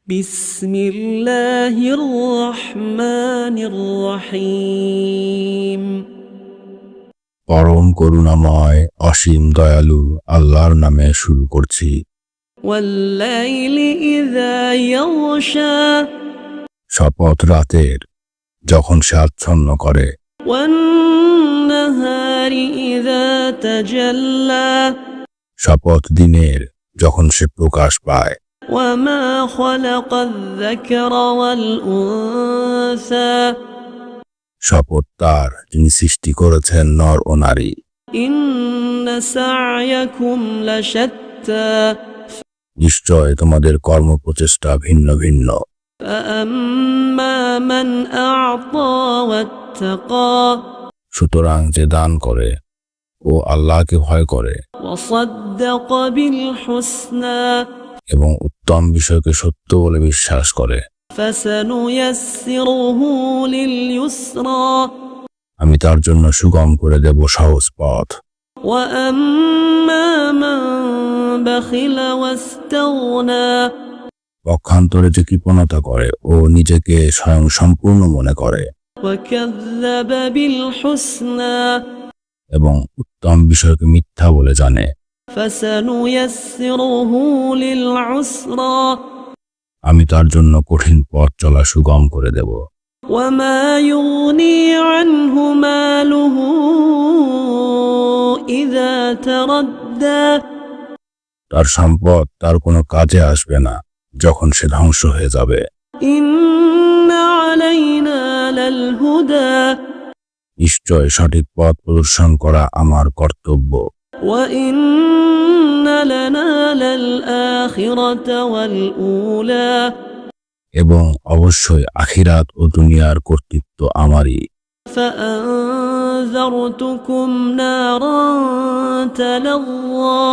بسم الله الرحمن الرحيم পরম করুণাময় অসীম দয়ালু আল্লাহর নামে শুরু করছি। والليل إذا يغشى শপথ রাতের যখন সে আচ্ছন্ন করে, والنهار إذا تجلى শপথ দিনের যখন সে প্রকাশ পায়। وما خلق الذكر والأنثى শপথ তার যিনি সৃষ্টি করেছেন নর ও নারী। إن سعيكم لشتى নিশ্চয় তোমাদের কর্মপ্রচেষ্টা ভিন্ন ভিন্ন। فأما من أعطى واتقى সুতরাং যে দান করে ও আল্লাহকে ভয় করে وصدق بالحسنى এবং উত্তম বিষয়কে সত্য বলে বিশ্বাস করে, فسنيسره لليسرى আমি তার জন্য সুগম করে দেব সহজ পথ। وأما من بخل واستغنى পক্ষান্তরে যে কৃপণতা করে ও নিজেকে স্বয়ং সম্পূর্ণ মনে করে وكذب بالحسنى এবং উত্তম বিষয়কে মিথ্যা বলে জানে, فسنيسره للعسرى আমি তার জন্য কঠিন পথ চলা সুগম করে দেব। وما يغني عنه ماله إذا تردى তার সম্পদ তার কোনো কাজে আসবে না যখন সে ধ্বংস হয়ে যাবে। إن علينا للهدى নিশ্চয় সঠিক পথ প্রদর্শন করা আমার কর্তব্য। وإن لنا للآخرة والأولى এবং অবশ্যই আখিরাত ও দুনিয়ার কর্তৃত্ব আমারই। فأنذرتكم نارا تلظى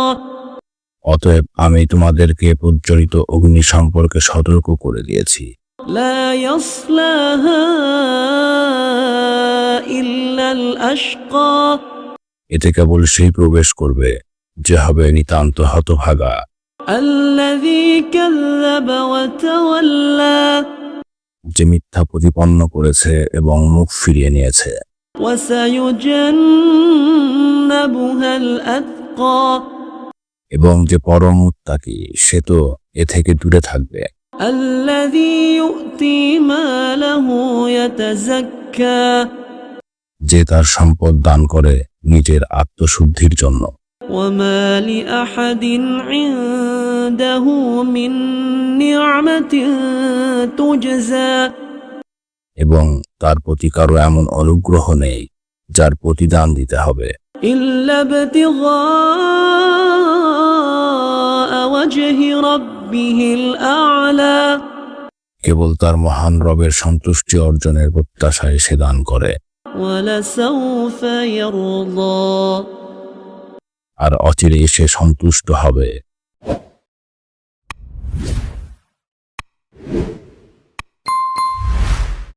অতএব আমি তোমাদেরকে প্রজ্বলিত অগ্নি সম্পর্কে সতর্ক করে দিয়েছি। لا يصلاها إلا الأشقى এতে কেবল সেই প্রবেশ করবে যে হবে নিতান্ত হতভাগা, الذي كذب وتولى যে মিথ্যা প্রতিপন্ন করেছে এবং মুখ ফিরিয়ে নিয়েছে। وسيجنبها الأتقى এবং যে পরম মুত্তাকী সে তো এ থেকে দূরে থাকবে। الذي يؤتي ماله يتزكى যে তার সম্পদ দান করে নিজের আত্মশুদ্ধির জন্য। وما لأحد عنده من نعمة تجزى এবং তার প্রতি কারো এমন অনুগ্রহ নেই যার প্রতিদান দিতে হবে, إلا ابتغاء وجه ربه الأعلى কেবল তার মহান রবের সন্তুষ্টি অর্জনের প্রত্যাশায় সে দান করে। ولسوف يرضى আর অচিরেই সে সন্তুষ্ট হবে।